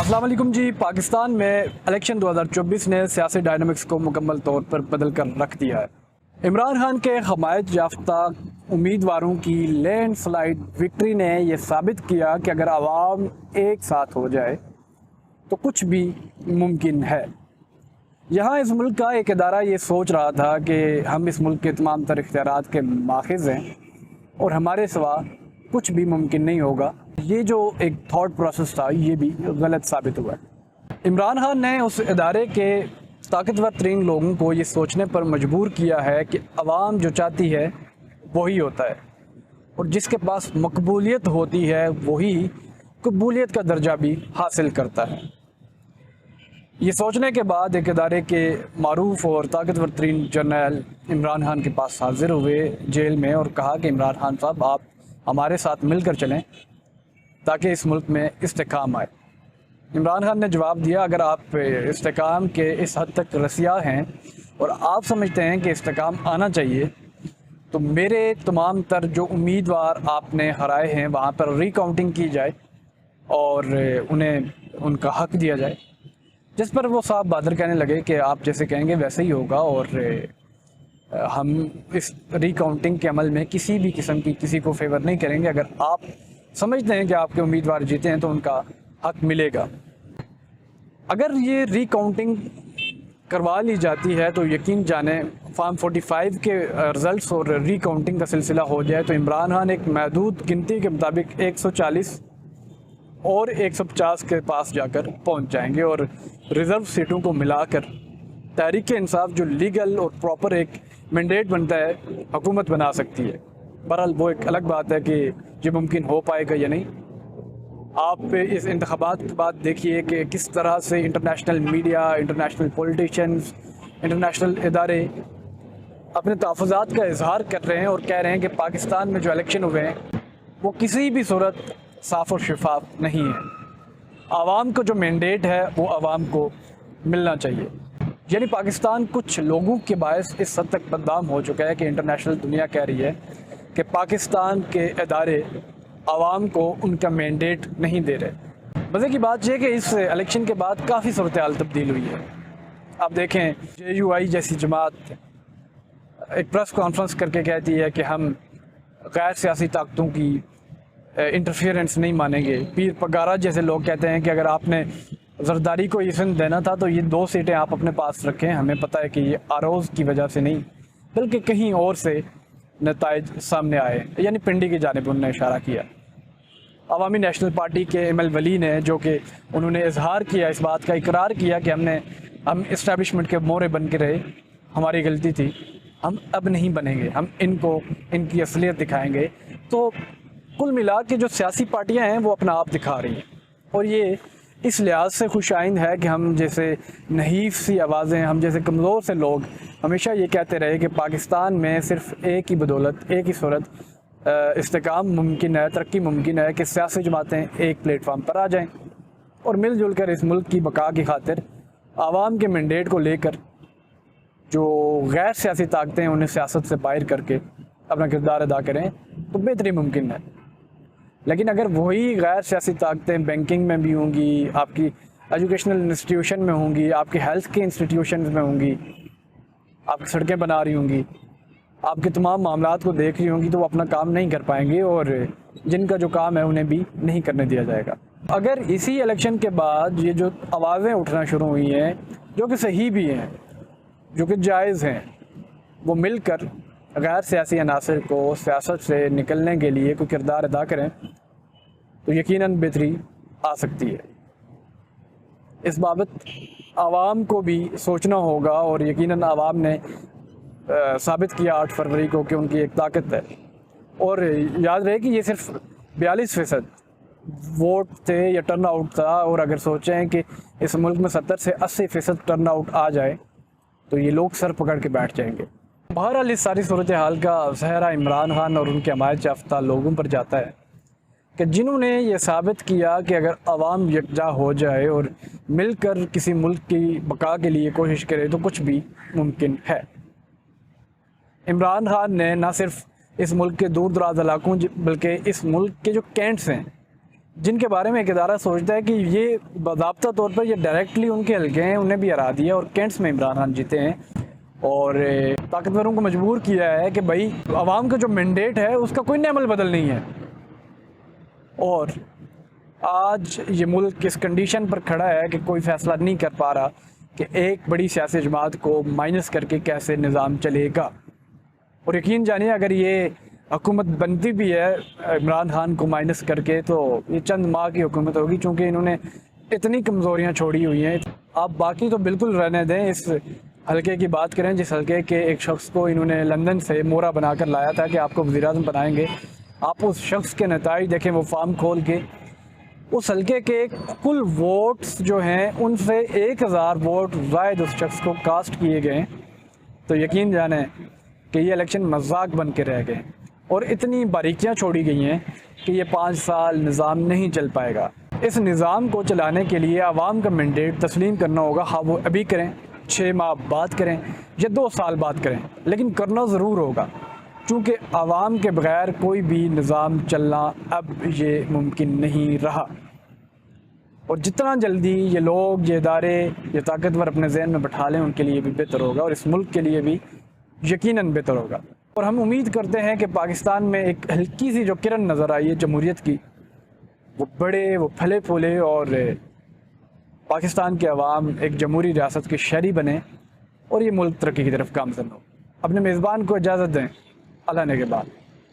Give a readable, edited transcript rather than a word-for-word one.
السلام علیکم جی۔ پاکستان میں الیکشن 2024 نے سیاسی ڈائنامکس کو مکمل طور پر بدل کر رکھ دیا ہے۔ عمران خان کے حمایت یافتہ امیدواروں کی لینڈ سلائیڈ وکٹری نے یہ ثابت کیا کہ اگر عوام ایک ساتھ ہو جائے تو کچھ بھی ممکن ہے۔ یہاں اس ملک کا ایک ادارہ یہ سوچ رہا تھا کہ ہم اس ملک کے تمام تر اختیارات کے ماخذ ہیں اور ہمارے سوا کچھ بھی ممکن نہیں ہوگا۔ یہ جو ایک تھاٹ پروسیس تھا یہ بھی غلط ثابت ہوا ہے۔ عمران خان نے اس ادارے کے طاقتور ترین لوگوں کو یہ سوچنے پر مجبور کیا ہے کہ عوام جو چاہتی ہے وہی ہوتا ہے، اور جس کے پاس مقبولیت ہوتی ہے وہی قبولیت کا درجہ بھی حاصل کرتا ہے۔ یہ سوچنے کے بعد ایک ادارے کے معروف اور طاقتور ترین جرنیل عمران خان کے پاس حاضر ہوئے جیل میں اور کہا کہ عمران خان صاحب آپ ہمارے ساتھ مل کر چلیں تاکہ اس ملک میں استحکام آئے۔ عمران خان نے جواب دیا، اگر آپ استحکام کے اس حد تک رسیا ہیں اور آپ سمجھتے ہیں کہ استحکام آنا چاہیے تو میرے تمام تر جو امیدوار آپ نے ہرائے ہیں وہاں پر ری کاؤنٹنگ کی جائے اور انہیں ان کا حق دیا جائے۔ جس پر وہ صاحب بہادر کہنے لگے کہ آپ جیسے کہیں گے ویسے ہی ہوگا، اور ہم اس ری کاؤنٹنگ کے عمل میں کسی بھی قسم کی کسی کو فیور نہیں کریں گے۔ اگر آپ سمجھتے ہیں کہ آپ کے امیدوار جیتے ہیں تو ان کا حق ملے گا۔ اگر یہ ری کاؤنٹنگ کروا لی جاتی ہے تو یقین جانیں فارم 45 کے رزلٹس اور ری کاؤنٹنگ کا سلسلہ ہو جائے تو عمران خان ایک محدود گنتی کے مطابق 140 اور 150 کے پاس جا کر پہنچ جائیں گے، اور ریزرو سیٹوں کو ملا کر تحریک انصاف جو لیگل اور پراپر ایک مینڈیٹ بنتا ہے حکومت بنا سکتی ہے۔ بہرحال وہ ایک الگ بات ہے کہ یہ ممکن ہو پائے گا یا نہیں۔ آپ اس انتخابات کے بعد دیکھیے کہ کس طرح سے international media, international politicians, international ادارے اپنے تحفظات کا اظہار کر رہے ہیں اور کہہ رہے ہیں کہ پاکستان میں جو الیکشن ہوئے ہیں وہ کسی بھی صورت صاف اور شفاف نہیں ہے۔ عوام کو جو مینڈیٹ ہے وہ عوام کو ملنا چاہیے۔ یعنی پاکستان کچھ لوگوں کے باعث اس حد تک بدنام ہو چکا ہے کہ انٹرنیشنل دنیا کہہ رہی ہے کہ پاکستان کے ادارے عوام کو ان کا مینڈیٹ نہیں دے رہے۔ مزے کی بات یہ کہ اس الیکشن کے بعد کافی صورتحال تبدیل ہوئی ہے۔ آپ دیکھیں JUI جیسی جماعت ایک پریس کانفرنس کر کے کہتی ہے کہ ہم غیر سیاسی طاقتوں کی انٹرفیئرنس نہیں مانیں گے۔ پیر پگارا جیسے لوگ کہتے ہیں کہ اگر آپ نے زرداری کو یہ سند دینا تھا تو یہ 2 سیٹیں آپ اپنے پاس رکھیں، ہمیں پتہ ہے کہ یہ آروز کی وجہ سے نہیں بلکہ کہیں اور سے نتائج سامنے آئے، یعنی پنڈی کی جانب انہوں نے اشارہ کیا۔ عوامی نیشنل پارٹی کے ایم ایل ولی نے جو کہ انہوں نے اظہار کیا، اس بات کا اقرار کیا کہ ہم اسٹیبلشمنٹ کے مورے بن کے رہے، ہماری غلطی تھی، ہم اب نہیں بنیں گے، ہم ان کی اصلیت دکھائیں گے۔ تو کل ملا کے جو سیاسی پارٹیاں ہیں وہ اپنا آپ دکھا رہی ہیں، اور یہ اس لحاظ سے خوش آئند ہے کہ ہم جیسے نحیف سی آوازیں، ہم جیسے کمزور سے لوگ ہمیشہ یہ کہتے رہے کہ پاکستان میں صرف ایک ہی بدولت، ایک ہی صورت استحکام ممکن ہے، ترقی ممکن ہے کہ سیاسی جماعتیں ایک پلیٹ فارم پر آ جائیں اور مل جل کر اس ملک کی بقا کی خاطر عوام کے مینڈیٹ کو لے کر جو غیر سیاسی طاقتیں انہیں سیاست سے باہر کر کے اپنا کردار ادا کریں تو بہتری ممکن ہے۔ لیکن اگر وہی غیر سیاسی طاقتیں بینکنگ میں بھی ہوں گی، آپ کی ایجوکیشنل انسٹیٹیوشن میں ہوں گی، آپ کی ہیلتھ کے انسٹیٹیوشنز میں ہوں گی، آپ کی سڑکیں بنا رہی ہوں گی، آپ کے تمام معاملات کو دیکھ رہی ہوں گی، تو وہ اپنا کام نہیں کر پائیں گے اور جن کا جو کام ہے انہیں بھی نہیں کرنے دیا جائے گا۔ اگر اسی الیکشن کے بعد یہ جو آوازیں اٹھنا شروع ہوئی ہیں جو کہ صحیح بھی ہیں، جو کہ جائز ہیں، وہ مل کر غیر سیاسی عناصر کو سیاست سے نکلنے کے لیے کوئی کردار ادا کریں تو یقیناً بہتری آ سکتی ہے۔ اس بابت عوام کو بھی سوچنا ہوگا، اور یقیناً عوام نے ثابت کیا 8 فروری کو کہ ان کی ایک طاقت ہے۔ اور یاد رہے کہ یہ صرف 42% ووٹ تھے یا ٹرن آؤٹ تھا، اور اگر سوچیں کہ اس ملک میں 70 سے 80% ٹرن آؤٹ آ جائے تو یہ لوگ سر پکڑ کے بیٹھ جائیں گے۔ بہرحال اس ساری صورتحال کا سہرا عمران خان اور ان کے حمایت یافتہ لوگوں پر جاتا ہے کہ جنہوں نے یہ ثابت کیا کہ اگر عوام یکجا ہو جائے اور مل کر کسی ملک کی بقا کے لیے کوشش کرے تو کچھ بھی ممکن ہے۔ عمران خان نے نہ صرف اس ملک کے دور دراز علاقوں بلکہ اس ملک کے جو کینٹس ہیں جن کے بارے میں ایک ادارہ سوچتا ہے کہ یہ باضابطہ طور پر یہ ڈائریکٹلی ان کے حلقے ہیں، انہیں بھی ہرا دیا اور کینٹس میں عمران خان جیتے ہیں اور طاقتوروں کو مجبور کیا ہے کہ بھائی عوام کا جو مینڈیٹ ہے اس کا کوئی عمل بدل نہیں ہے۔ اور آج یہ ملک اس کنڈیشن پر کھڑا ہے کہ کوئی فیصلہ نہیں کر پا رہا کہ ایک بڑی سیاسی جماعت کو مائنس کر کے کیسے نظام چلے گا۔ اور یقین جانیے اگر یہ حکومت بنتی بھی ہے عمران خان کو مائنس کر کے تو یہ چند ماہ کی حکومت ہوگی، چونکہ انہوں نے اتنی کمزوریاں چھوڑی ہوئی ہیں۔ آپ باقی تو بالکل رہنے دیں، اس حلقے کی بات کریں جس حلقے کے ایک شخص کو انہوں نے لندن سے مورا بنا کر لایا تھا کہ آپ کو وزیر اعظم بنائیں گے۔ آپ اس شخص کے نتائج دیکھیں، وہ فارم کھول کے اس حلقے کے کل ووٹس جو ہیں ان سے 1000 ووٹ زائد اس شخص کو کاسٹ کیے گئے، تو یقین جانیں کہ یہ الیکشن مذاق بن کے رہ گئے اور اتنی باریکیاں چھوڑی گئی ہیں کہ یہ 5 سال نظام نہیں چل پائے گا۔ اس نظام کو چلانے کے لیے عوام کا مینڈیٹ تسلیم کرنا ہوگا، ہاں وہ ابھی کریں، 6 ماہ بعد کریں یا 2 سال بعد کریں، لیکن کرنا ضرور ہوگا، چونکہ عوام کے بغیر کوئی بھی نظام چلنا اب یہ ممکن نہیں رہا۔ اور جتنا جلدی یہ لوگ، یہ ادارے، یہ طاقتور اپنے ذہن میں بٹھا لیں ان کے لیے بھی بہتر ہوگا اور اس ملک کے لیے بھی یقیناً بہتر ہوگا۔ اور ہم امید کرتے ہیں کہ پاکستان میں ایک ہلکی سی جو کرن نظر آئی ہے جمہوریت کی، وہ بڑے، وہ پھلے پھولے اور پاکستان کے عوام ایک جمہوری ریاست کے شہری بنے اور یہ ملک ترقی کی طرف گامزن ہو۔ اپنے میزبان کو اجازت دیں، اللہ نے کے بعد۔